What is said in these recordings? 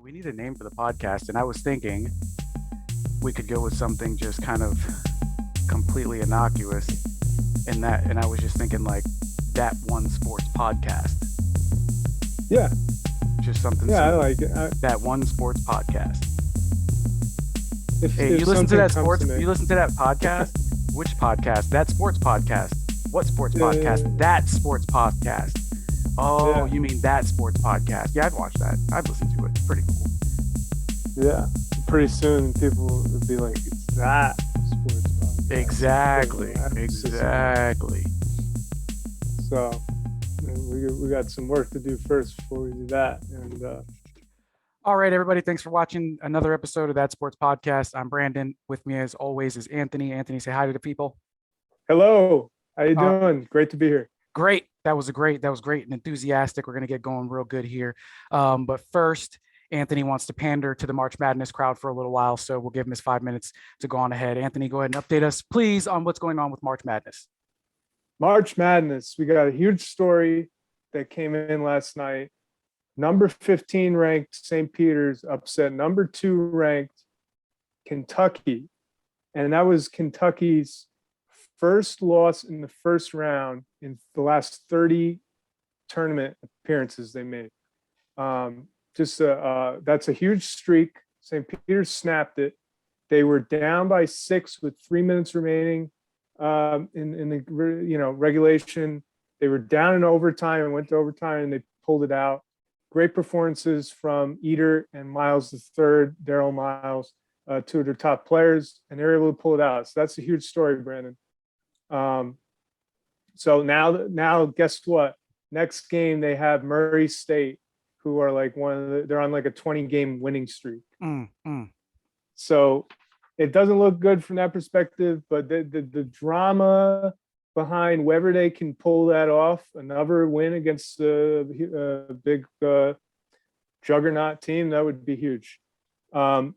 We need a name for the podcast, and I was thinking we could go with something just kind of completely innocuous in that, and I was just thinking like that one sports podcast, Yeah, just something yeah, I simple. like it. That one sports podcast. If Hey, if you listen to something that comes sports? to me, You listen to that podcast? Which podcast? That sports podcast. What sports podcast? uh, That sports podcast. Oh, yeah, you mean that sports podcast? Yeah, I'd watch that. I'd listen to it. It's pretty cool. yeah. Pretty soon, people would be like, "It's that sports podcast." Exactly. Exactly. So we got some work to do first before we do that. And All right, everybody. Thanks for watching another episode of That Sports Podcast. I'm Brandon. With me, as always, is Anthony. Anthony, say hi to the people. hello, how you Uh, doing? Great to be here. Great. That was great and enthusiastic. We're going to get going real good here. But first, Anthony wants to pander to the March Madness crowd for a little while. So we'll give him his 5 minutes to go on ahead. Anthony, go ahead and update us, please, on what's going on with March Madness. March Madness. We got a huge story that came in last night. Number 15 ranked St. Peter's upset number 2 ranked Kentucky. And that was Kentucky's first loss in the first round in the last 30 tournament appearances they made. That's a huge streak. St. Peter's snapped it. They were down by 6 with 3 minutes remaining in the regulation. They were down in overtime and went to overtime and they pulled it out. Great performances from Eater and Miles III, Daryl Miles, two of their top players, and they're able to pull it out. So that's a huge story, Brandon. So now, guess what? Next game they have Murray State, who are like they're on like a 20-game winning streak. So it doesn't look good from that perspective, but the drama behind whether they can pull that off, another win against a big juggernaut team, that would be huge. In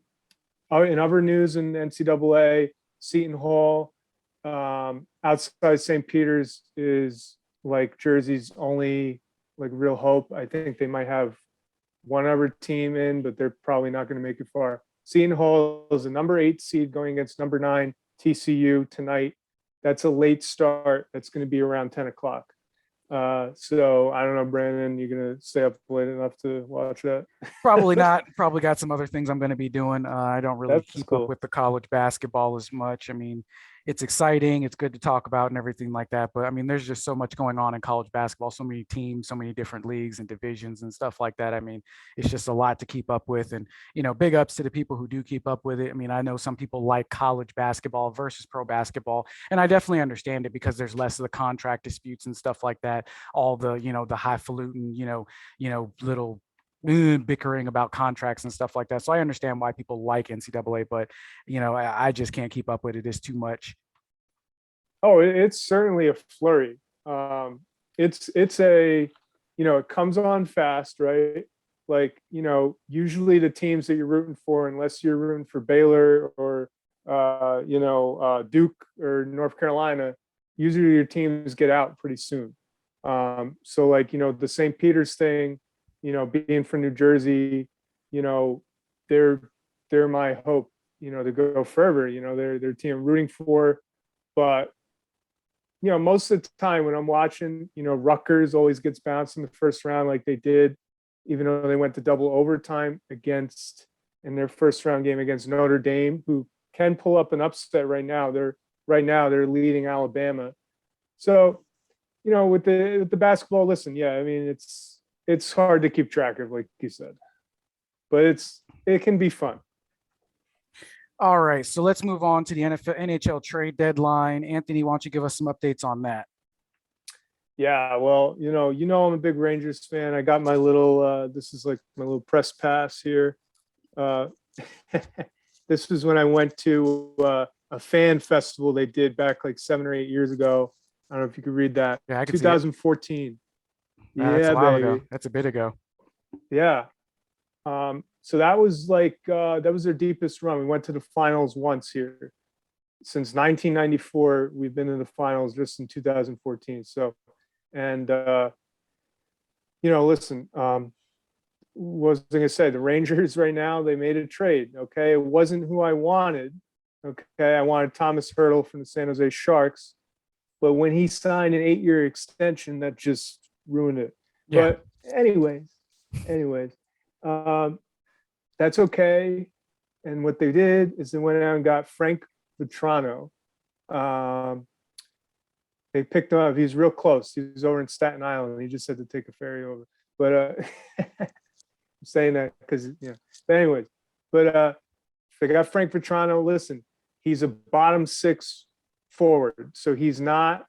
other news in NCAA, Seton Hall, outside St. Peter's, is like Jersey's only like real hope. I think they might have one other team in, but they're probably not going to make it far. Seton Hall is a number 8 seed going against number 9 TCU tonight. That's a late start. That's going to be around 10 o'clock. So I don't know, Brandon, you're going to stay up late enough to watch that? Probably not. Probably got some other things I'm going to be doing. I don't really That's keep up cool. with the college basketball as much. I mean, it's exciting. It's good to talk about and everything like that. But I mean, there's just so much going on in college basketball, so many teams, so many different leagues and divisions and stuff like that. I mean, it's just a lot to keep up with. And, big ups to the people who do keep up with it. I mean, I know some people like college basketball versus pro basketball. And I definitely understand it because there's less of the contract disputes and stuff like that. All the, the highfalutin, little bickering about contracts and stuff like that. So I understand why people like NCAA, but I just can't keep up with it. It's too much. Oh, it's certainly a flurry. It's a, it comes on fast, right? Like, usually the teams that you're rooting for, unless you're rooting for Baylor or, Duke or North Carolina, usually your teams get out pretty soon. So like, the St. Peter's thing, being from New Jersey, they're my hope, to go further. Their team I'm rooting for. But most of the time when I'm watching, Rutgers always gets bounced in the first round like they did, even though they went to double overtime in their first round game against Notre Dame, who can pull up an upset right now. They're leading Alabama. So, with the basketball, listen, yeah, I mean, it's hard to keep track of, like you said, but it can be fun. All right, so let's move on to the NHL trade deadline. Anthony, why don't you give us some updates on that? Yeah, well, I'm a big Rangers fan. I got my little this is like my little press pass here. Uh, this was when I went to a fan festival they did back like 7 or 8 years ago. I don't know if you could read that. Yeah, I can see it. 2014. That's a Yeah, while baby. ago. That's a bit ago. Yeah. So that was like that was their deepest run. We went to the finals once here. Since 1994, we've been in the finals just in 2014. So, and listen, was I going to say? The Rangers right now, they made a trade. Okay. It wasn't who I wanted. Okay. I wanted Thomas Hurdle from the San Jose Sharks. But when he signed an 8-year extension, that just ruined it. Yeah. But anyways, um, that's okay. And what they did is they went out and got Frank Vetrano. Um, they picked him up. He's real close. He's over in Staten Island. He just had to take a ferry over. But I'm saying that because But anyways, but they got Frank Vetrano. Listen, he's a bottom six forward, so he's not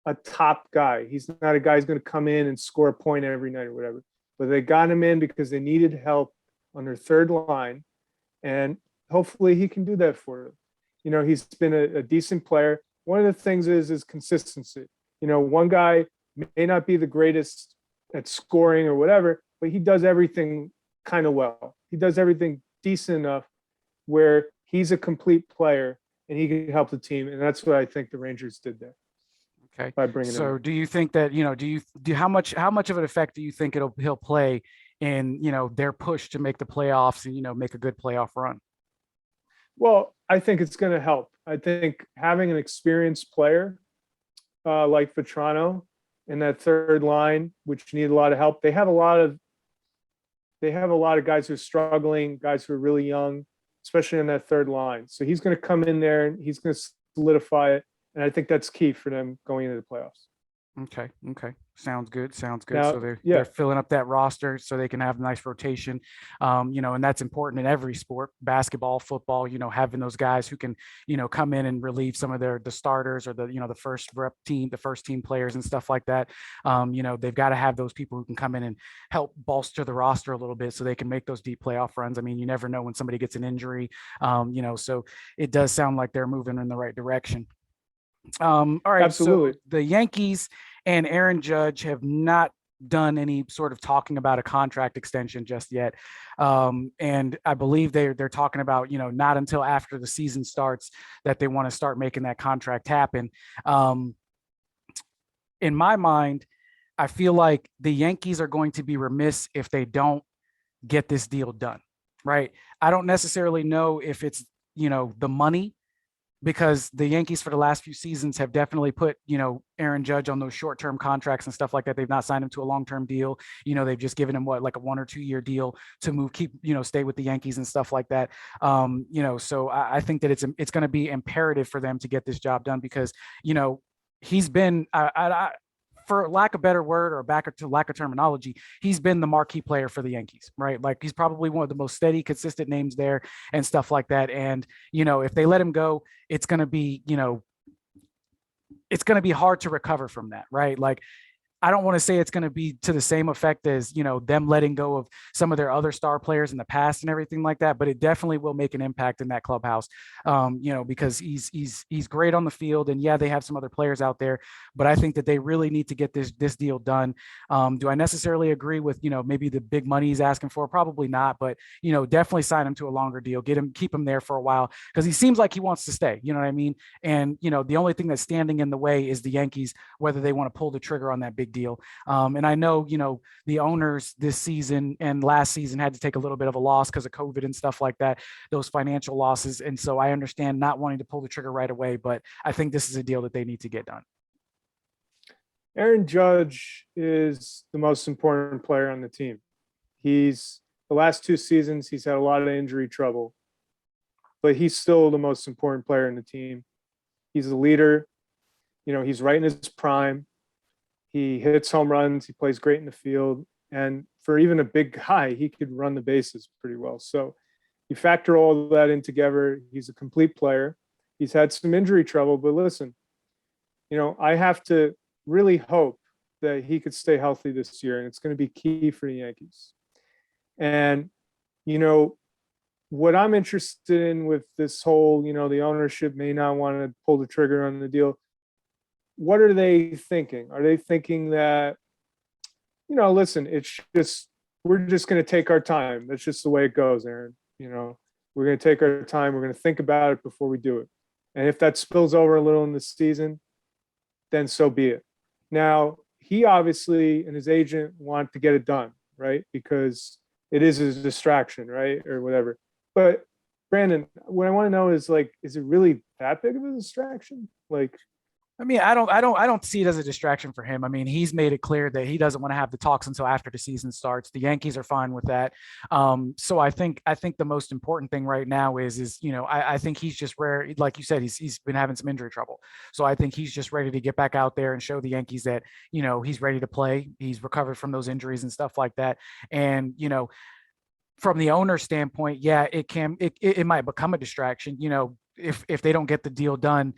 a top guy. He's not a guy who's going to come in and score a point every night or whatever. But they got him in because they needed help on their third line, and hopefully he can do that for them. He's been a decent player. One of the things is consistency. One guy may not be the greatest at scoring or whatever, but he does everything kind of well. He does everything decent enough where he's a complete player and he can help the team. And that's what I think the Rangers did there. Okay. By bringing him So in. do you think that, how much of an effect do you think he'll play in, their push to make the playoffs and, make a good playoff run? Well, I think it's going to help. I think having an experienced player like Vetrano in that third line, which need a lot of help, they have a lot of guys who are struggling, guys who are really young, especially in that third line. So he's going to come in there and he's going to solidify it. And I think that's key for them going into the playoffs. Okay. Sounds good. Now, So they're yeah, filling up that roster so they can have nice rotation. And that's important in every sport, basketball, football, having those guys who can, come in and relieve some of the starters or the first team players and stuff like that. They've got to have those people who can come in and help bolster the roster a little bit so they can make those deep playoff runs. I mean, you never know when somebody gets an injury. So it does sound like they're moving in the right direction. All right. So absolutely. the Yankees and Aaron Judge have not done any sort of talking about a contract extension just yet. And I believe they're talking about, not until after the season starts that they want to start making that contract happen. In my mind, I feel like the Yankees are going to be remiss if they don't get this deal done, right? I don't necessarily know if it's, the money, because the Yankees for the last few seasons have definitely put, Aaron Judge on those short-term contracts and stuff like that. They've not signed him to a long-term deal. They've just given him like a 1 or 2 year deal to stay with the Yankees and stuff like that. So I think that it's going to be imperative for them to get this job done because, he's been, for lack of better word or back to lack of terminology, he's been the marquee player for the Yankees, right? Like he's probably one of the most steady, consistent names there and stuff like that. And, if they let him go, it's going to be, it's going to be hard to recover from that, right? Like I don't want to say it's going to be to the same effect as, them letting go of some of their other star players in the past and everything like that, but it definitely will make an impact in that clubhouse, because he's great on the field. And yeah, they have some other players out there, but I think that they really need to get this deal done. Do I necessarily agree with, maybe the big money he's asking for? Probably not, but, definitely sign him to a longer deal, keep him there for a while because he seems like he wants to stay, you know what I mean? And, the only thing that's standing in the way is the Yankees, whether they want to pull the trigger on that big deal. And I know, the owners this season and last season had to take a little bit of a loss because of COVID and stuff like that, those financial losses. And so I understand not wanting to pull the trigger right away, but I think this is a deal that they need to get done. Aaron Judge is the most important player on the team. He's the last 2 seasons, he's had a lot of injury trouble, but he's still the most important player in the team. He's the leader. He's right in his prime. He hits home runs. He plays great in the field. And for even a big guy, he could run the bases pretty well. So you factor all that in together. He's a complete player. He's had some injury trouble, but listen, I have to really hope that he could stay healthy this year. And it's going to be key for the Yankees. And, what I'm interested in with this whole, the ownership may not want to pull the trigger on the deal. What are they thinking? Are they thinking that, listen, we're just going to take our time. That's just the way it goes, Aaron. We're going to take our time. We're going to think about it before we do it. And if that spills over a little in the season, then so be it. Now, he obviously and his agent want to get it done, right? Because it is a distraction, right? Or whatever. But Brandon, what I want to know is like, is it really that big of a distraction? Like, I mean, I don't see it as a distraction for him. I mean, he's made it clear that he doesn't want to have the talks until after the season starts. The Yankees are fine with that. So I think the most important thing right now is I think he's just rare. Like you said, he's been having some injury trouble. So I think he's just ready to get back out there and show the Yankees that he's ready to play. He's recovered from those injuries and stuff like that. And from the owner standpoint, yeah, it might become a distraction. If they don't get the deal done,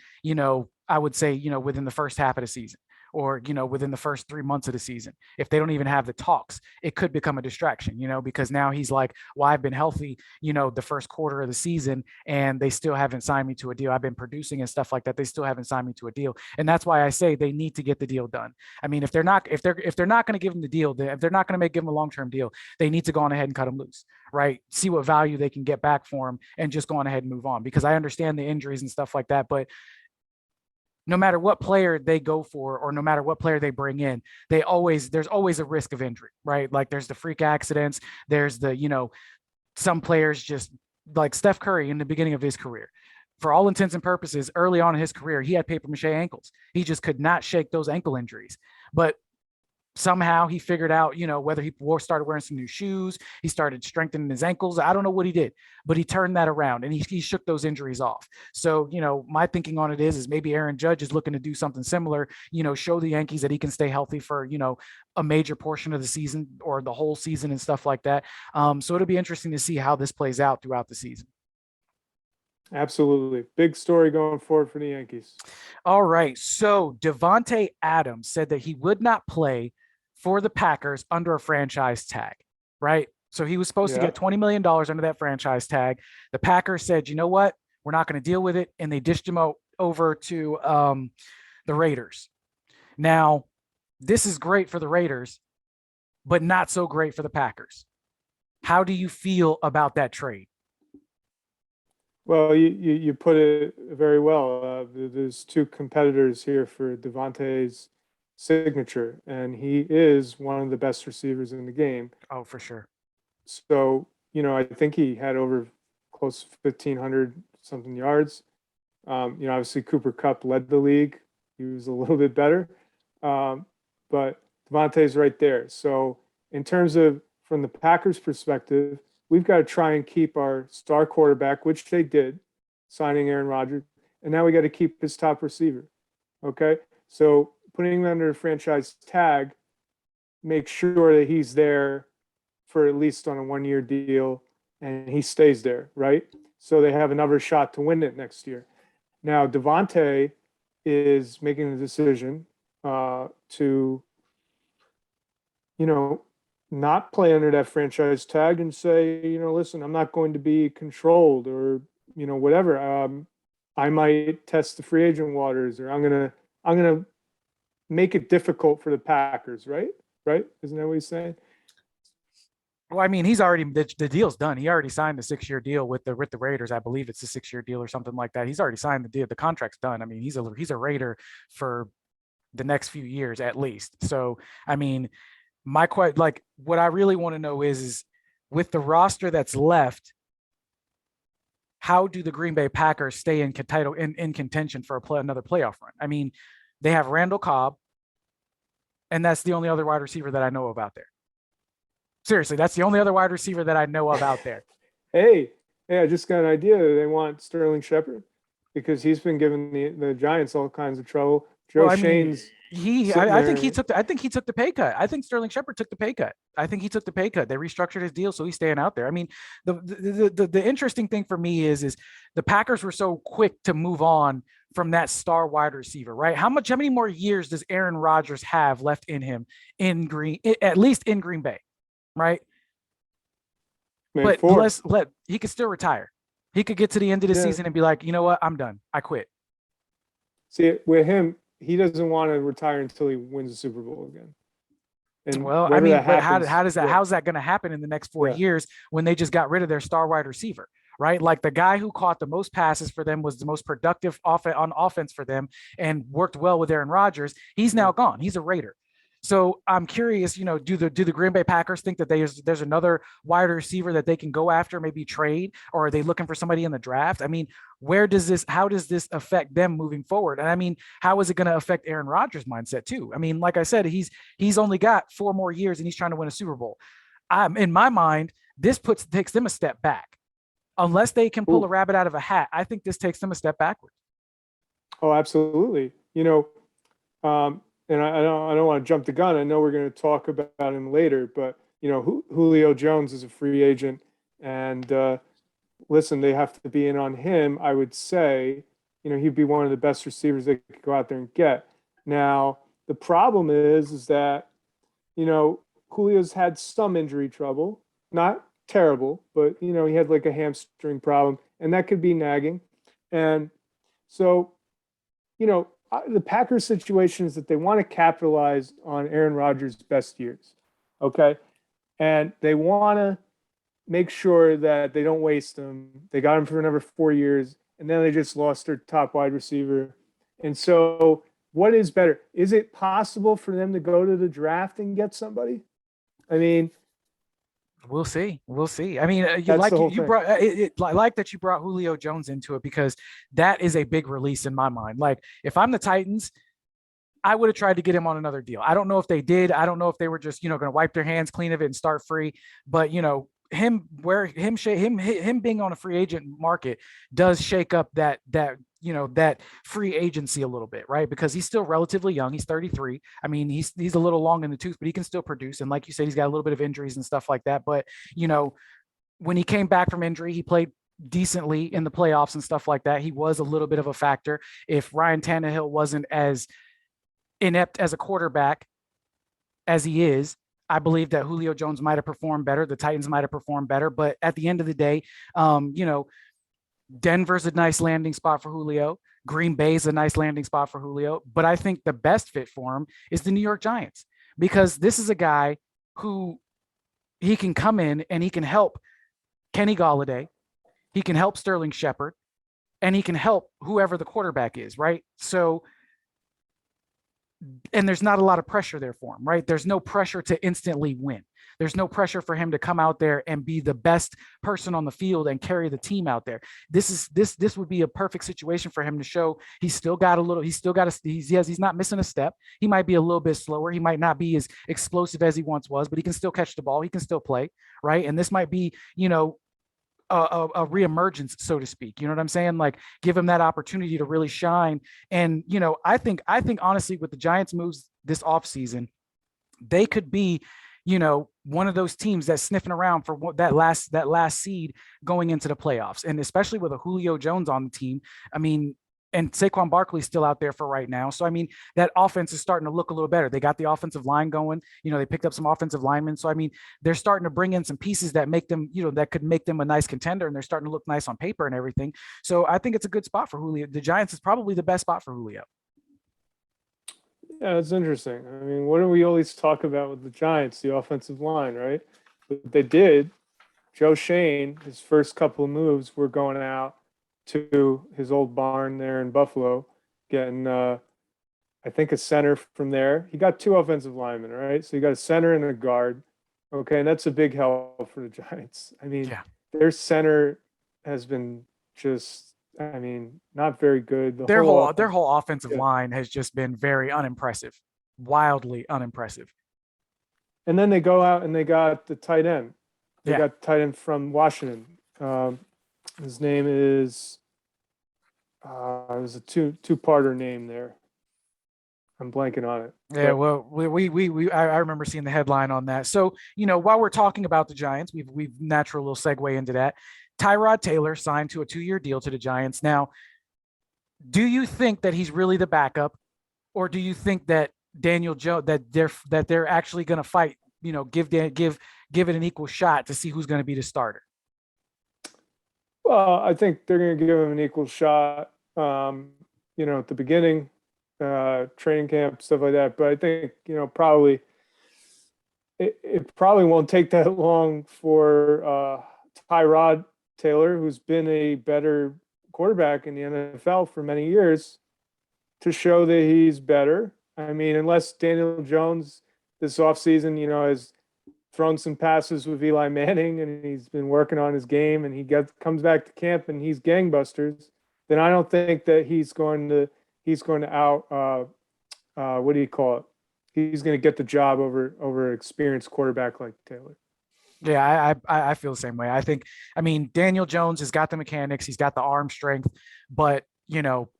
I would say within the first half of the season, or within the first 3 months of the season. If they don't even have the talks, it could become a distraction. Because now he's like, well, I've been healthy, the first quarter of the season, and they still haven't signed me to a deal. I've been producing and stuff like that. They still haven't signed me to a deal, and that's why I say they need to get the deal done. I mean, if they're not going to give him the deal, if they're not going to give him a long-term deal, they need to go on ahead and cut him loose, right? See what value they can get back for him, and just go on ahead and move on. Because I understand the injuries and stuff like that, but no matter what player they go for, or no matter what player they bring in, there's always a risk of injury, right? Like there's the freak accidents, there's some players, just like Steph Curry in the beginning of his career. For all intents and purposes, early on in his career, he had paper mache ankles. He just could not shake those ankle injuries. But somehow he figured out, whether he started wearing some new shoes, he started strengthening his ankles. I don't know what he did, but he turned that around, and he shook those injuries off. So, my thinking on it is maybe Aaron Judge is looking to do something similar, show the Yankees that he can stay healthy for, a major portion of the season or the whole season and stuff like that. So it'll be interesting to see how this plays out throughout the season. absolutely. Big story going forward for the Yankees. All right. So Devontae Adams said that he would not play for the Packers under a franchise tag, right? So he was supposed to Yeah. get $20 million under that franchise tag. The Packers said, you know what? We're not going to deal with it. And they dished him over to the Raiders. Now, this is great for the Raiders, but not so great for the Packers. How do you feel about that trade? Well, you put it very well. There's two competitors here for Devontae's signature, and he is one of the best receivers in the game. Oh, for sure. So, I think he had over close to 1,500 something yards. Obviously Cooper Kupp led the league. He was a little bit better. But Devontae's right there. So in terms of from the Packers perspective, we've got to try and keep our star quarterback, which they did, signing Aaron Rodgers. And now we got to keep his top receiver. Okay. So putting him under a franchise tag, make sure that he's there for at least on a 1 year deal and he stays there, right? So they have another shot to win it next year. Now, Devontae is making the decision to, not play under that franchise tag and say, listen, I'm not going to be controlled or, whatever. I might test the free agent waters, or I'm gonna make it difficult for the Packers, right? Right? Isn't that what he's saying? Well, I mean, he's already the deal's done. He already signed the 6 year deal with the Raiders. I believe it's a 6 year deal or something like that. He's already signed the deal. The contract's done. I mean, he's a Raider for the next few years at least. So, I mean, what I really want to know is with the roster that's left, how do the Green Bay Packers stay in contention for another playoff run? I mean, they have Randall Cobb, and that's the only other wide receiver that I know about there. Seriously, that's the only other wide receiver that I know of out there. Hey, I just got an idea. They want Sterling Shepard because he's been giving the Giants all kinds of trouble. Joe Shane's I think he took the pay cut. I think Sterling Shepard took the pay cut. I think he took the pay cut. They restructured his deal, so he's staying out there. I mean, the interesting thing for me is the Packers were so quick to move on from that star wide receiver, right? How many more years does Aaron Rodgers have left in him at least in Green Bay? Right. But he could still retire. He could get to the end of the season and be like, you know what? I'm done. I quit. See, with him, he doesn't want to retire until he wins the Super Bowl again. And well, I mean, but how's that going to happen in the next 4 years when they just got rid of their star wide receiver? Right. Like the guy who caught the most passes for them, was the most productive on offense for them, and worked well with Aaron Rodgers. He's now gone. He's a Raider. So I'm curious, do the Green Bay Packers think that there's another wide receiver that they can go after, maybe trade, or are they looking for somebody in the draft? I mean, how does this affect them moving forward? And I mean, how is it going to affect Aaron Rodgers' mindset too? I mean, like I said, he's only got 4 more years and he's trying to win a Super Bowl. In my mind, this takes them a step back. Unless they can pull a Ooh. rabbit out of a hat, I think this takes them a step backward. Oh, absolutely. And I don't want to jump the gun. I know we're going to talk about him later, but Julio Jones is a free agent, and listen, they have to be in on him. I would say, he'd be one of the best receivers they could go out there and get. Now, the problem is that Julio's had some injury trouble, not terrible, but he had like a hamstring problem, and that could be nagging. And so, the Packers situation is that they want to capitalize on Aaron Rodgers' best years, okay, and they want to make sure that they don't waste him. They got him for another 4 years, and then they just lost their top wide receiver. And so, what is better? Is it possible for them to go to the draft and get somebody? I mean, We'll see. We'll see. I mean, that's the whole you thing. brought I like that you brought Julio Jones into it because that is a big release in my mind. Like if I'm the Titans, I would have tried to get him on another deal. I don't know if they did. I don't know if they were just, going to wipe their hands clean of it and start free. But, him being on a free agent market does shake up that free agency a little bit, right? Because he's still relatively young. He's 33. I mean, he's a little long in the tooth, but he can still produce. And like you said, he's got a little bit of injuries and stuff like that. But, when he came back from injury, he played decently in the playoffs and stuff like that. He was a little bit of a factor. If Ryan Tannehill wasn't as inept as a quarterback as he is, I believe that Julio Jones might have performed better. The Titans might have performed better. But at the end of the day, Denver's a nice landing spot for Julio. Green Bay's a nice landing spot for Julio. But I think the best fit for him is the New York Giants because this is a guy who he can come in and he can help Kenny Galladay. He can help Sterling Shepard and he can help whoever the quarterback is, right? So, and there's not a lot of pressure there for him, right? There's no pressure to instantly win. There's no pressure for him to come out there and be the best person on the field and carry the team out there. This would be a perfect situation for him to show he's not missing a step. He might be a little bit slower. He might not be as explosive as he once was, but he can still catch the ball. He can still play, right? And this might be, a reemergence, so to speak. You know what I'm saying? Like give him that opportunity to really shine. And, I think honestly with the Giants moves this offseason, they could be, one of those teams that's sniffing around for that last seed going into the playoffs. And especially with a Julio Jones on the team, I mean, and Saquon Barkley's still out there for right now. So, I mean, that offense is starting to look a little better. They got the offensive line going. They picked up some offensive linemen. So, I mean, they're starting to bring in some pieces that make them, that could make them a nice contender. And they're starting to look nice on paper and everything. So, I think it's a good spot for Julio. The Giants is probably the best spot for Julio. Yeah, that's interesting. I mean, what do we always talk about with the Giants? The offensive line, right? But they did. Joe Shane, his first couple of moves were going out to his old barn there in Buffalo, getting, I think, a center from there. He got two offensive linemen, right? So you got a center and a guard. Okay, and that's a big help for the Giants. I mean, Yeah. their center has been just, I mean, not very good. The Their whole whole their offense, whole offensive yeah. line has just been very unimpressive, wildly unimpressive. And then they go out and they got the tight end. They Yeah. got the tight end from Washington. His name is it was a two-parter name there. I'm blanking on it. Yeah, But well, I remember seeing the headline on that. So, while we're talking about the Giants, we've natural little segue into that. Tyrod Taylor signed to a 2-year deal to the Giants. Now, do you think that he's really the backup, or do you think that Daniel Jones that they're actually going to fight? Give it an equal shot to see who's going to be the starter. well, I think they're going to give him an equal shot. At the beginning, training camp, stuff like that. But I think probably it probably won't take that long for Tyrod Taylor, who's been a better quarterback in the NFL for many years, to show that he's better. I mean, unless Daniel Jones this offseason, has thrown some passes with Eli Manning and he's been working on his game and comes back to camp and he's gangbusters, then I don't think that he's going to out what do you call it? He's going to get the job over an experienced quarterback like Taylor. Yeah, I feel the same way. I mean, Daniel Jones has got the mechanics, he's got the arm strength, but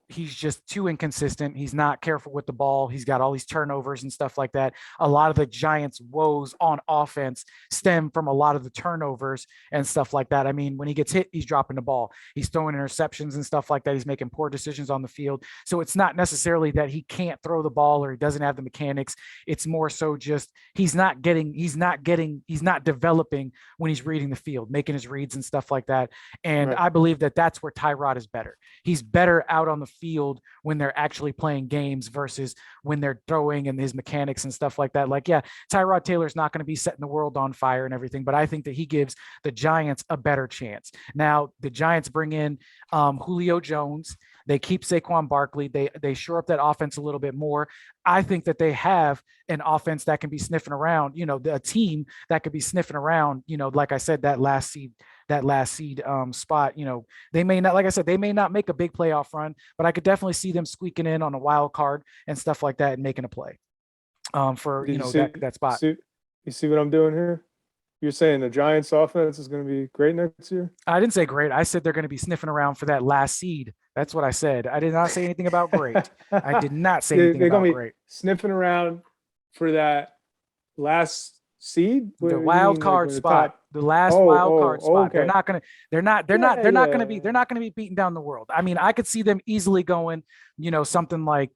he's just too inconsistent. He's not careful with the ball. He's got all these turnovers and stuff like that. A lot of the Giants' woes on offense stem from a lot of the turnovers and stuff like that. I mean, when he gets hit, he's dropping the ball. He's throwing interceptions and stuff like that. He's making poor decisions on the field. So it's not necessarily that he can't throw the ball or he doesn't have the mechanics. It's more so just he's not developing when he's reading the field, making his reads and stuff like that. And Right. I believe that that's where Tyrod is better. He's better out on the field when they're actually playing games versus when they're throwing and his mechanics and stuff like that. Like, yeah, Tyrod Taylor's not going to be setting the world on fire and everything, but I think that he gives the Giants a better chance. Now, the Giants bring in Julio Jones. They keep Saquon Barkley. They shore up that offense a little bit more. I think that they have an offense that can be sniffing around, a team that could be sniffing around, like I said, that last seed spot. They may not, like I said, they may not make a big playoff run, but I could definitely see them squeaking in on a wild card and stuff like that and making a play for Did you see, that spot. see you see what I'm doing here? You're saying the Giants offense is going to be great next year? I didn't say great. I said they're going to be sniffing around for that last seed. That's what I said. I did not say anything about great. I did not say anything They're about going to be great. sniffing around for that last seed. What The do you wild mean, like card when the spot, top? the last Oh, wild card spot. They're okay. not gonna, they're not, they're not, Yeah, they're not gonna be, yeah. they're not gonna be beating down the world. I mean, I could see them easily going, something like,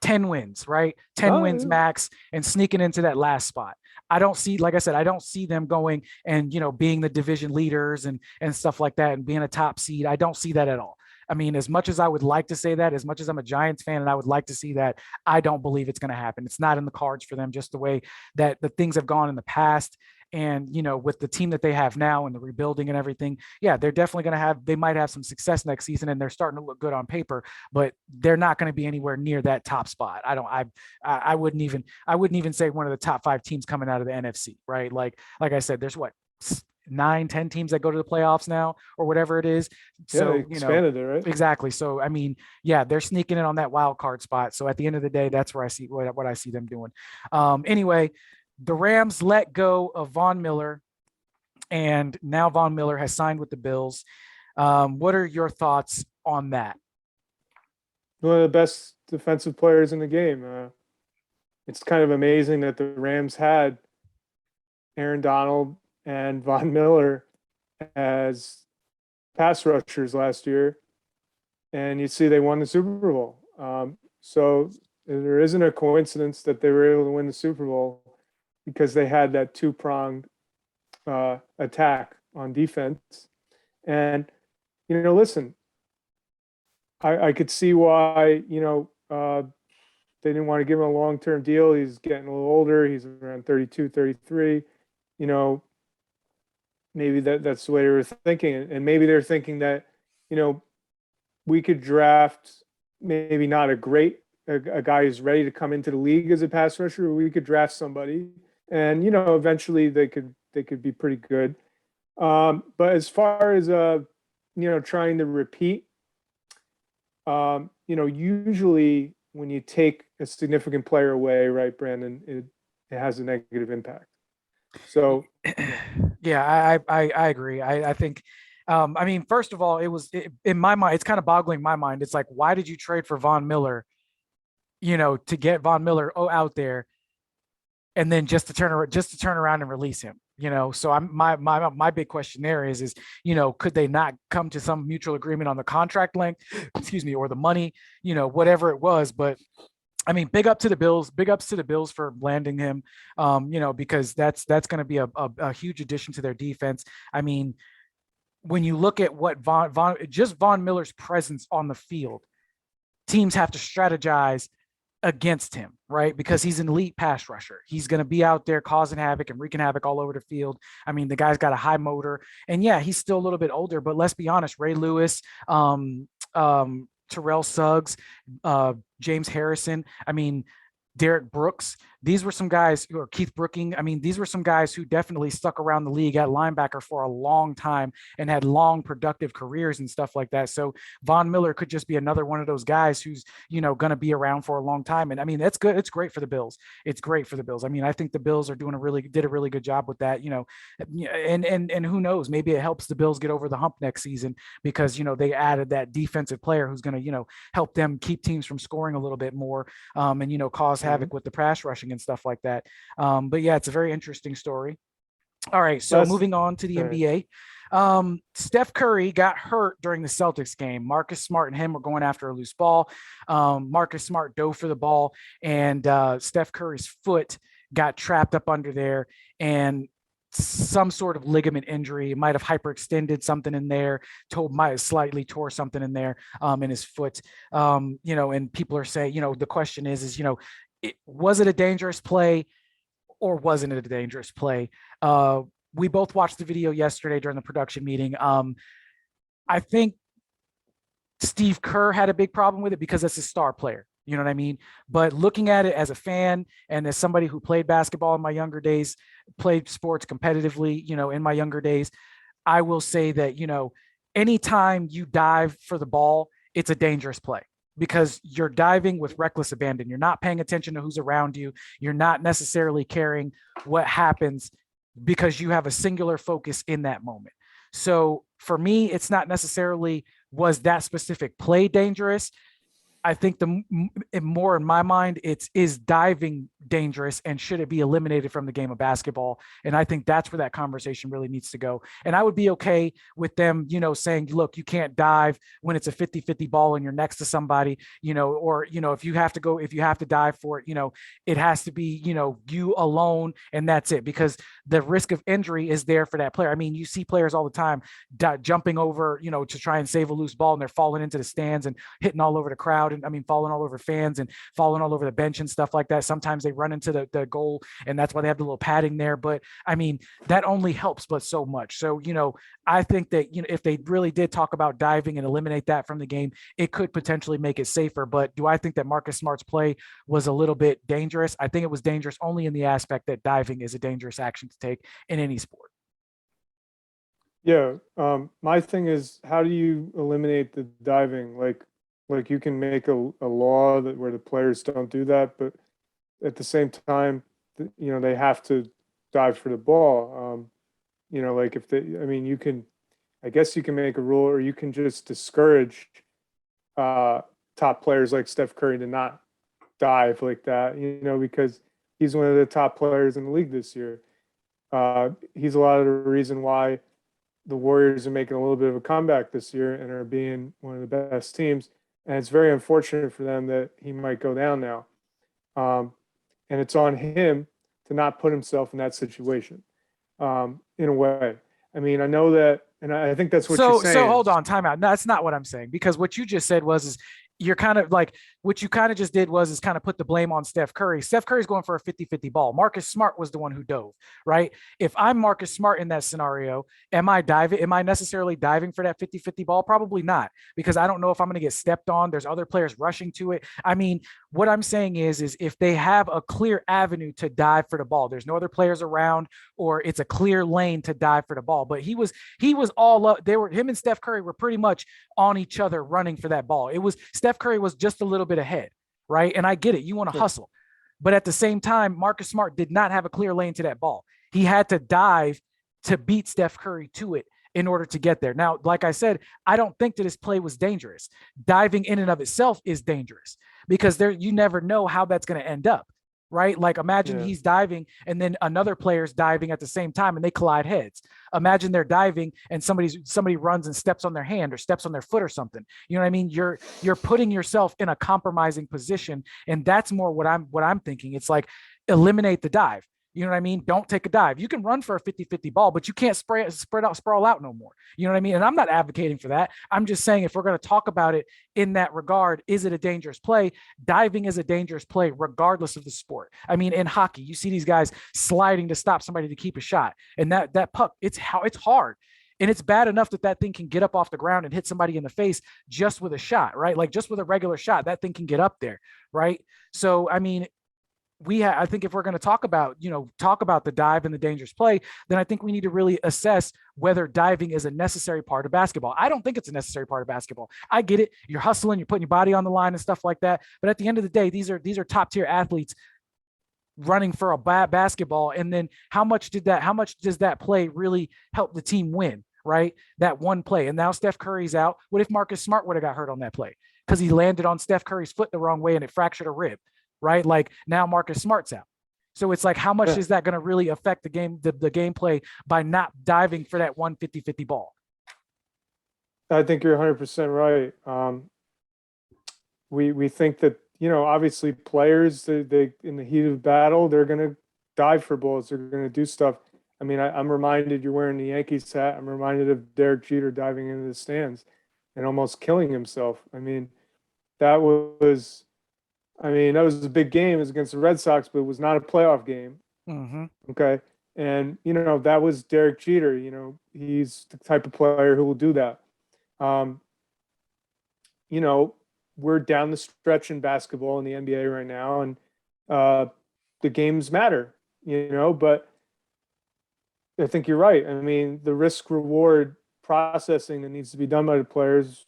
10 wins, right? 10 wins Oh, max and sneaking into that last spot. I don't see, like I said, I don't see them going and, being the division leaders and stuff like that and being a top seed. I don't see that at all. I mean, as much as I would like to say that, as much as I'm a Giants fan and I would like to see that, I don't believe it's going to happen. It's not in the cards for them, just the way that the things have gone in the past. And, with the team that they have now and the rebuilding and everything, yeah, they're definitely going to they might have some success next season and they're starting to look good on paper, but they're not going to be anywhere near that top spot. I wouldn't even say one of the top 5 teams coming out of the NFC, right? Like I said, there's what, 9, 10 teams that go to the playoffs now or whatever it is. yeah, they So, expanded it, right? exactly. So, I mean, yeah, they're sneaking in on that wild card spot. So at the end of the day, that's where I see what I see them doing. Anyway, the Rams let go of Von Miller, and now Von Miller has signed with the Bills. What are your thoughts on that? One of the best defensive players in the game. It's kind of amazing that the Rams had Aaron Donald and Von Miller as pass rushers last year, and you see they won the Super Bowl. So there isn't a coincidence that they were able to win the Super Bowl because they had that two-pronged attack on defense. And listen, I could see why they didn't want to give him a long-term deal. He's getting a little older. He's around 32, 33. Maybe that's the way they were thinking, and maybe they're thinking that we could draft maybe not a guy who's ready to come into the league as a pass rusher. We could draft somebody, and eventually they could be pretty good. But as far as trying to repeat, usually when you take a significant player away, right, Brandon, it has a negative impact. So Yeah, I agree. I think, I mean, first of all, in my mind, it's kind of boggling my mind. It's like, why did you trade for Von Miller, to get Von Miller out there and then just to turn around and release him? So my big question there is could they not come to some mutual agreement on the contract length, excuse me, or the money, whatever it was. But I mean, big ups to the Bills for landing him, because that's going to be a huge addition to their defense. I mean, when you look at what Von Miller's presence on the field, teams have to strategize against him, right? Because he's an elite pass rusher. He's going to be out there causing havoc and wreaking havoc all over the field. I mean, the guy's got a high motor, and yeah, he's still a little bit older, but let's be honest, Ray Lewis, Terrell Suggs, James Harrison. I mean, Derek Brooks. These were some guys, or Keith Brooking. I mean, these were some guys who definitely stuck around the league at linebacker for a long time and had long, productive careers and stuff like that. So Von Miller could just be another one of those guys who's, going to be around for a long time. And I mean, that's good. It's great for the Bills. It's great for the Bills. I mean, I think the Bills are did a really good job with that, and who knows, maybe it helps the Bills get over the hump next season because, they added that defensive player who's going to, help them keep teams from scoring a little bit more, and, cause havoc with the pass rushing and stuff like that. But yeah, it's a very interesting story. All right, so moving on to the NBA. Steph Curry got hurt during the Celtics game. Marcus Smart and him were going after a loose ball. Marcus Smart dove for the ball, and Steph Curry's foot got trapped up under there, and some sort of ligament injury. It might have hyperextended something in there, might have slightly tore something in there, in his foot. And people are saying, the question is, was it a dangerous play or wasn't it a dangerous play? We both watched the video yesterday during the production meeting. I think Steve Kerr had a big problem with it because that's a star player. You know what I mean? But looking at it as a fan and as somebody who played basketball in my younger days, played sports competitively, in my younger days, I will say that, anytime you dive for the ball, it's a dangerous play because you're diving with reckless abandon. You're not paying attention to who's around you. You're not necessarily caring what happens because you have a singular focus in that moment. So for me, it's not necessarily was that specific play dangerous. I think the more in my mind, is diving dangerous and should it be eliminated from the game of basketball? And I think that's where that conversation really needs to go. And I would be okay with them, saying, look, you can't dive when it's a 50-50 ball and you're next to somebody, or, if you have to dive for it, it has to be, you alone and that's it, because the risk of injury is there for that player. I mean, you see players all the time jumping over, to try and save a loose ball and they're falling into the stands and hitting all over the crowd. I mean, falling all over fans and falling all over the bench and stuff like that. Sometimes they run into the goal, and that's why they have the little padding there. But I mean, that only helps, but so much. So, I think that, if they really did talk about diving and eliminate that from the game, it could potentially make it safer. But do I think that Marcus Smart's play was a little bit dangerous? I think it was dangerous only in the aspect that diving is a dangerous action to take in any sport. Yeah. My thing is, how do you eliminate the diving? Like you can make a law that where the players don't do that, but at the same time, they have to dive for the ball. Like if they, I mean, I guess you can make a rule, or you can just discourage top players like Steph Curry to not dive like that, because he's one of the top players in the league this year. He's a lot of the reason why the Warriors are making a little bit of a comeback this year and are being one of the best teams. And it's very unfortunate for them that he might go down now. And it's on him to not put himself in that situation, in a way. I mean, I know that, and I think that's what you're saying. So hold on, time out. No, that's not what I'm saying, because what you just said is you're kind of like, what you kind of just did is kind of put the blame on Steph Curry. Steph Curry's going for a 50-50 ball. Marcus Smart was the one who dove, right? If I'm Marcus Smart in that scenario, am I diving? Am I necessarily diving for that 50-50 ball? Probably not, because I don't know if I'm going to get stepped on. There's other players rushing to it. I mean, what I'm saying is if they have a clear avenue to dive for the ball, there's no other players around, or it's a clear lane to dive for the ball. But he was all up. Him and Steph Curry were pretty much on each other running for that ball. It was Steph Curry was just a little bit ahead, right? And I get it. You want to hustle. But at the same time, Marcus Smart did not have a clear lane to that ball. He had to dive to beat Steph Curry to it in order to get there. Now, like I said, I don't think that his play was dangerous. Diving in and of itself is dangerous because you never know how that's going to end up, right? Like imagine he's diving and then another player's diving at the same time and they collide heads. Imagine they're diving and somebody runs and steps on their hand or steps on their foot or something. You know what I mean? You're putting yourself in a compromising position, and that's more what I'm thinking. It's like eliminate the dive. You know what I mean? Don't take a dive. You can run for a 50-50 ball, but you can't sprawl out no more. You know what I mean? And I'm not advocating for that. I'm just saying, if we're going to talk about it in that regard, is it a dangerous play? Diving is a dangerous play regardless of the sport. I mean, in hockey, you see these guys sliding to stop somebody to keep a shot. And that puck, it's hard. And it's bad enough that thing can get up off the ground and hit somebody in the face just with a shot, right? Like just with a regular shot, that thing can get up there, right? So, I mean, I think if we're going to talk about, talk about the dive and the dangerous play, then I think we need to really assess whether diving is a necessary part of basketball. I don't think it's a necessary part of basketball. I get it. You're hustling, you're putting your body on the line and stuff like that. But at the end of the day, these are top tier athletes running for a basketball. And then how much does that play really help the team win? Right? That one play. And now Steph Curry's out. What if Marcus Smart would have got hurt on that play? Because he landed on Steph Curry's foot the wrong way and it fractured a rib, right? Like now Marcus Smart's out. So it's like, how much is that going to really affect the game, the gameplay by not diving for that 150-50 ball? I think you're 100% right. We think that, obviously players, they in the heat of battle, they're going to dive for balls. They're going to do stuff. I mean, I'm reminded, you're wearing the Yankees hat. I'm reminded of Derek Jeter diving into the stands and almost killing himself. I mean, that was a big game. It was against the Red Sox, but it was not a playoff game. Mm-hmm. Okay. And, that was Derek Jeter. He's the type of player who will do that. We're down the stretch in basketball in the NBA right now, and the games matter, but I think you're right. I mean, the risk reward processing that needs to be done by the players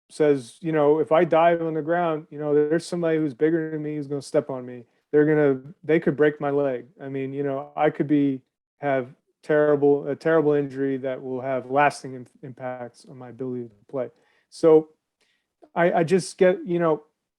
says, if I dive on the ground, there's somebody who's bigger than me who's going to step on me. They could break my leg. I mean, I could have a terrible injury that will have lasting impacts on my ability to play. So I just get,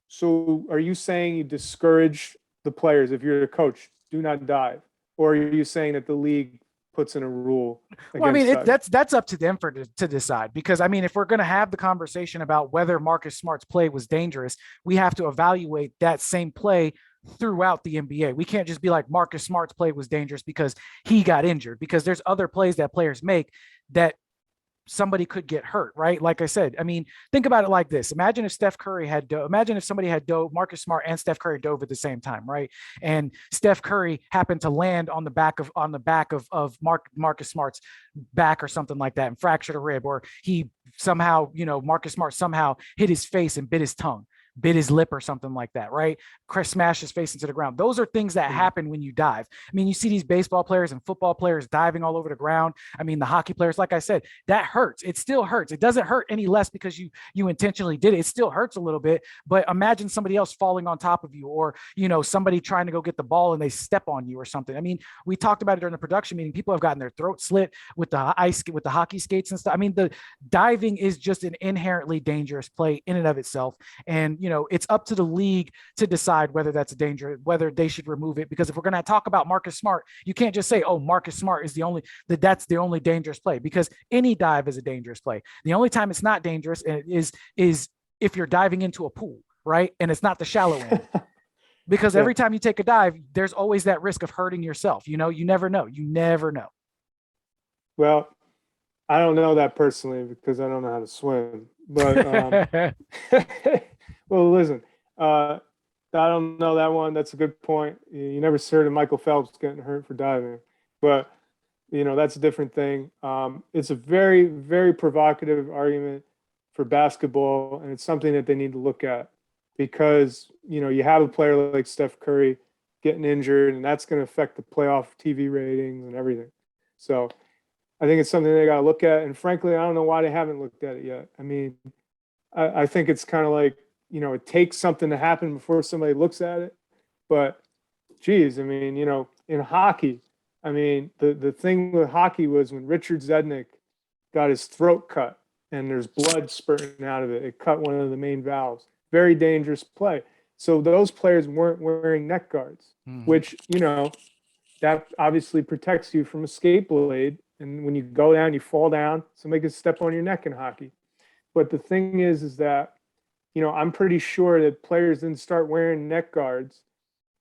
so are you saying you discourage the players, if you're a coach, do not dive? Or are you saying that the league puts in a rule? Well, I mean, that's up to them to decide, because I mean, if we're going to have the conversation about whether Marcus Smart's play was dangerous, we have to evaluate that same play throughout the NBA. We can't just be like Marcus Smart's play was dangerous because he got injured, because there's other plays that players make that somebody could get hurt, right? Like I said, I mean, think about it like this. Imagine if somebody had dove, Marcus Smart and Steph Curry dove at the same time, right? And Steph Curry happened to land on the back of Marcus Smart's back or something like that and fractured a rib, or he somehow, Marcus Smart somehow hit his face and bit his tongue, bit his lip or something like that, right? Chris smashed his face into the ground. Those are things that happen when you dive. I mean, you see these baseball players and football players diving all over the ground. I mean, the hockey players, like I said, that hurts. It still hurts. It doesn't hurt any less because you intentionally did it. It still hurts a little bit, but imagine somebody else falling on top of you, or, somebody trying to go get the ball and they step on you or something. I mean, we talked about it during the production meeting. People have gotten their throat slit with the hockey skates and stuff. I mean, the diving is just an inherently dangerous play in and of itself. And, it's up to the league to decide whether that's a danger, whether they should remove it. Because if we're going to talk about Marcus Smart, you can't just say, oh, Marcus Smart is that's the only dangerous play, because any dive is a dangerous play. The only time it's not dangerous is if you're diving into a pool, right? And it's not the shallow end. Because every time you take a dive, there's always that risk of hurting yourself. You never know. You never know. Well, I don't know that personally because I don't know how to swim. But well, listen, I don't know that one. That's a good point. You never heard of Michael Phelps getting hurt for diving, but that's a different thing. It's a very, very provocative argument for basketball, and it's something that they need to look at, because you have a player like Steph Curry getting injured, and that's going to affect the playoff TV ratings and everything. So I think it's something they got to look at. And frankly, I don't know why they haven't looked at it yet. I mean, I think it's kind of like, it takes something to happen before somebody looks at it. But geez, I mean, in hockey, I mean, the thing with hockey was when Richard Zednik got his throat cut and there's blood spurting out of it. It cut one of the main valves. Very dangerous play. So those players weren't wearing neck guards, which, that obviously protects you from a skate blade. And when you go down, you fall down, somebody can step on your neck in hockey. But the thing is that, I'm pretty sure that players didn't start wearing neck guards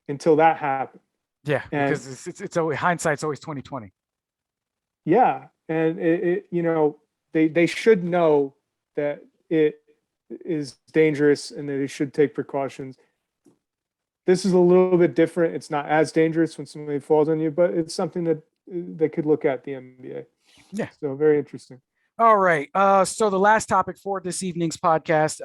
until that happened. Yeah, because it's always, hindsight's always 2020. Yeah, and they should know that it is dangerous and that they should take precautions. This is a little bit different. It's not as dangerous when somebody falls on you, but it's something that they could look at the NBA. Yeah. So very interesting. All right. So the last topic for this evening's podcast,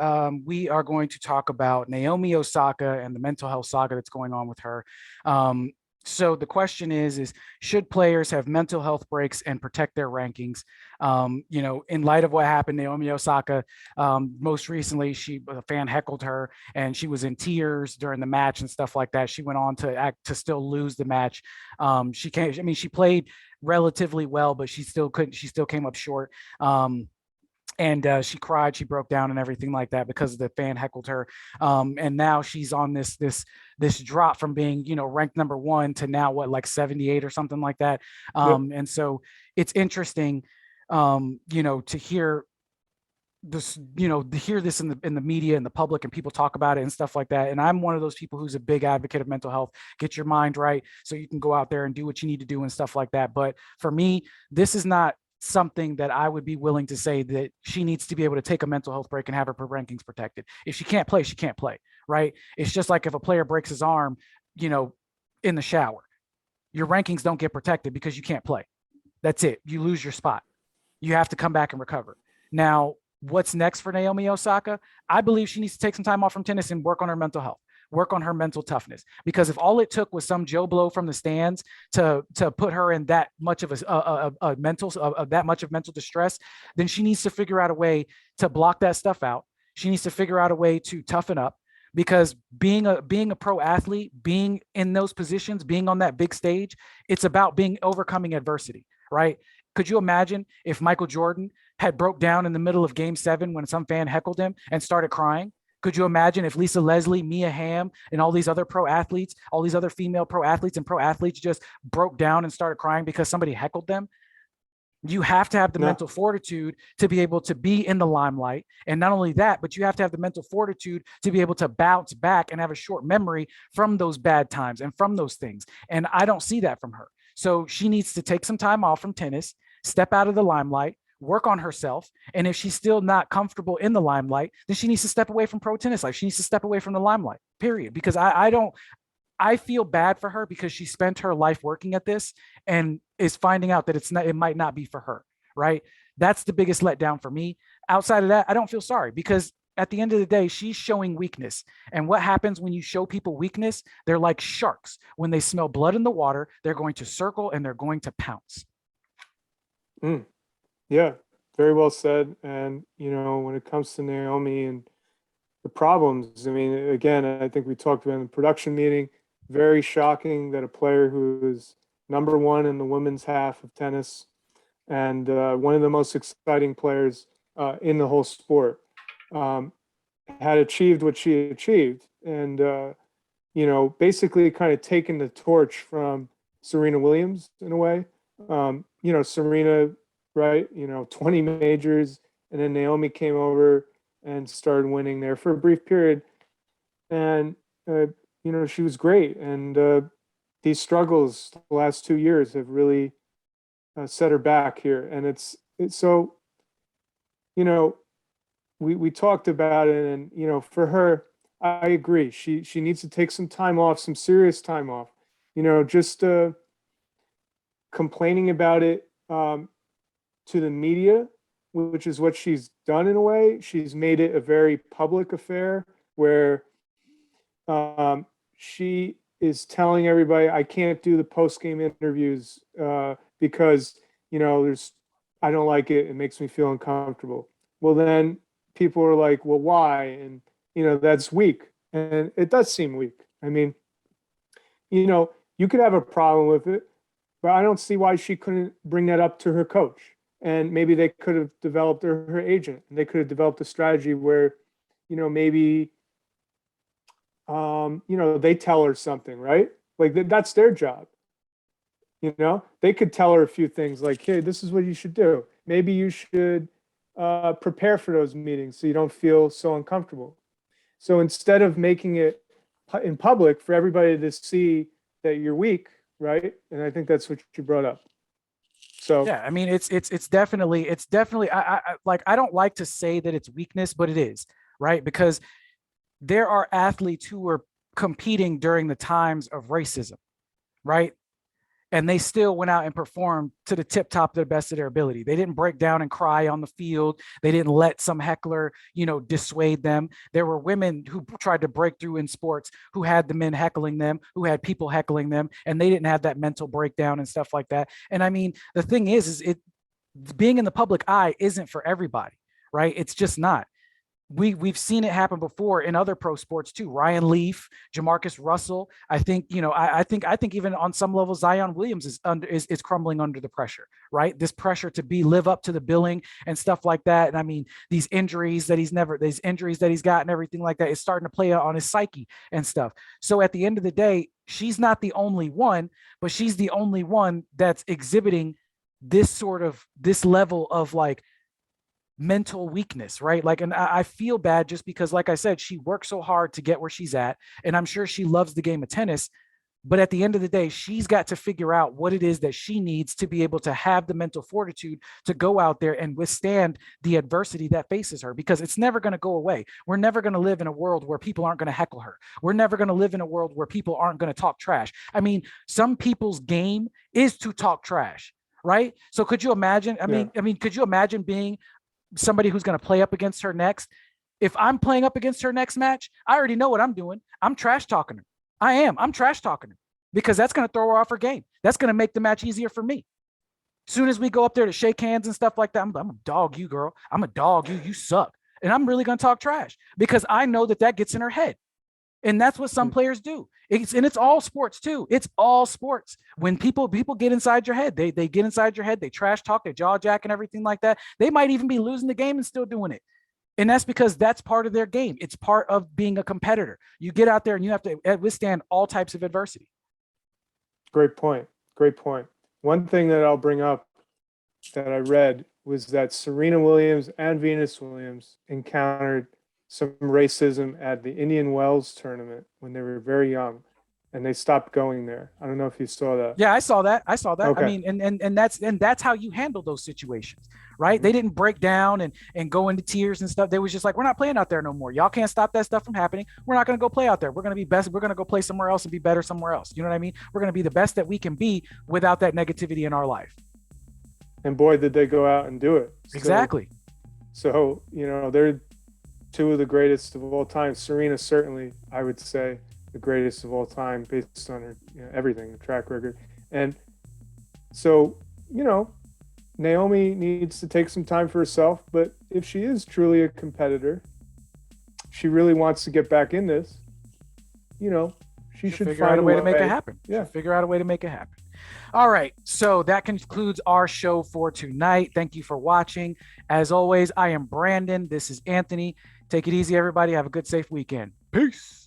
we are going to talk about Naomi Osaka and the mental health saga that's going on with her. Um, so the question is should players have mental health breaks and protect their rankings? In light of what happened, Naomi Osaka, most recently, a fan heckled her and she was in tears during the match and stuff like that. She went on to still lose the match. She played relatively well, but she still couldn't. She still came up short. Um, and she cried, she broke down, and everything like that because the fan heckled her. And now she's on this drop from being ranked number one to now what, like 78 or something like that. Yep. And so it's interesting, to hear this, to hear this in the media and the public and people talk about it and stuff like that. And I'm one of those people who's a big advocate of mental health. Get your mind right so you can go out there and do what you need to do and stuff like that. But for me, this is not something that I would be willing to say that she needs to be able to take a mental health break and have her rankings protected. If she can't play, she can't play, right? It's just like if a player breaks his arm, you know, in the shower, your rankings don't get protected because you can't play. That's it. You lose your spot. You have to come back and recover. Now, what's next for Naomi Osaka? I believe she needs to take some time off from tennis and work on her mental health, work on her mental toughness. Because if all it took was some Joe Blow from the stands to put her in that much of a mental that much of mental distress, then she needs to figure out a way to block that stuff out. She needs to figure out a way to toughen up, because being a pro athlete, being in those positions, being on that big stage, it's about being overcoming adversity, right? Could you imagine if Michael Jordan had broke down in the middle of game 7 when some fan heckled him and started crying? Could you imagine if Lisa Leslie, Mia Hamm, and all these other pro athletes, all these other female pro athletes and pro athletes just broke down and started crying because somebody heckled them? You have to have the No. mental fortitude to be able to be in the limelight. And not only that, but you have to have the mental fortitude to be able to bounce back and have a short memory from those bad times and from those things. And I don't see that from her. So she needs to take some time off from tennis, step out of the limelight, work on herself. And if she's still not comfortable in the limelight, then she needs to step away from pro tennis. Like, she needs to step away from the limelight, period. Because I don't, I feel bad for her because she spent her life working at this and is finding out that it might not be for her, right? That's the biggest letdown for me. Outside of that, I don't feel sorry, because at the end of the day, she's showing weakness. And what happens when you show people weakness? They're like sharks. When they smell blood in the water, they're going to circle and they're going to pounce. Mm, yeah, very well said. And when it comes to Naomi and the problems, I mean, again, I think we talked about in the production meeting. Very shocking that a player who is number one in the women's half of tennis and one of the most exciting players in the whole sport um, had achieved what she achieved, and basically kind of taken the torch from Serena Williams in a way. Serena, right? 20 majors, and then Naomi came over and started winning there for a brief period, and she was great. And these struggles the last 2 years have really set her back here. And it's so we talked about it, and for her, I agree. She needs to take some time off, some serious time off. Just complaining about it to the media, which is what she's done in a way. She's made it a very public affair where she is telling everybody, I can't do the post game interviews because there's I don't like it. It makes me feel uncomfortable. Well, then people are like, well, why? And that's weak, and it does seem weak. I mean, you could have a problem with it, but I don't see why she couldn't bring that up to her coach, and maybe they could have developed, or her agent, and they could have developed a strategy where maybe they tell her something, right? Like that's their job. They could tell her a few things like, hey, this is what you should do. Maybe you should prepare for those meetings so you don't feel so uncomfortable. So instead of making it in public for everybody to see that you're weak, right? And I think that's what you brought up. So yeah, I mean, it's definitely I don't like to say that it's weakness, but it is, right? Because there are athletes who are competing during the times of racism, right? and they still went out and performed to the tip top to the best of their ability. They didn't break down and cry on the field. They didn't let some heckler, dissuade them. There were women who tried to break through in sports who had the men heckling them, who had people heckling them, and they didn't have that mental breakdown and stuff like that. And I mean, the thing is it being in the public eye isn't for everybody, right? It's just not. We've seen it happen before in other pro sports too. Ryan Leaf, Jamarcus Russell. I think I think even on some level Zion Williams is crumbling under the pressure, right? This pressure to live up to the billing and stuff like that. And I mean these injuries that he's got and everything like that is starting to play out on his psyche and stuff. So at the end of the day, she's not the only one, but she's the only one that's exhibiting this level of like mental weakness, right? Like, and I feel bad just because, like I said, she worked so hard to get where she's at. And I'm sure she loves the game of tennis. But at the end of the day, she's got to figure out what it is that she needs to be able to have the mental fortitude to go out there and withstand the adversity that faces her, because it's never going to go away. We're never going to live in a world where people aren't going to heckle her. We're never going to live in a world where people aren't going to talk trash. I mean, some people's game is to talk trash, right? So could you imagine? Could you imagine being somebody who's going to play up against her next? If I'm playing up against her next match, I already know what I'm doing. I'm trash talking her. I'm trash talking her, because that's going to throw her off her game. That's going to make the match easier for me. As soon as we go up there to shake hands and stuff like that, I'm a dog you, girl. I'm a dog you. You suck. And I'm really going to talk trash because I know that gets in her head. And that's what some players do. It's all sports too. It's all sports. When people get inside your head, they get inside your head, they trash talk, they jaw jack and everything like that. They might even be losing the game and still doing it. And that's because that's part of their game. It's part of being a competitor. You get out there and you have to withstand all types of adversity. Great point. Great point. One thing that I'll bring up that I read was that Serena Williams and Venus Williams encountered some racism at the Indian Wells tournament when they were very young, and they stopped going there. I don't know if you saw that. Yeah, I saw that. Okay. I mean, and that's how you handle those situations, right? Mm-hmm. They didn't break down and go into tears and stuff. They was just like, we're not playing out there no more. Y'all can't stop that stuff from happening. We're not going to go play out there. We're going to be best. We're going to go play somewhere else and be better somewhere else. You know what I mean? We're going to be the best that we can be without that negativity in our life. And boy, did they go out and do it. Exactly. So they're two of the greatest of all time. Serena, certainly, I would say, the greatest of all time based on her everything, track record. And so, Naomi needs to take some time for herself. But if she is truly a competitor, she really wants to get back in this, she should figure out a way to make it happen. Yeah. Figure out a way to make it happen. All right. So that concludes our show for tonight. Thank you for watching. As always, I am Brandon. This is Anthony. Take it easy, everybody. Have a good, safe weekend. Peace.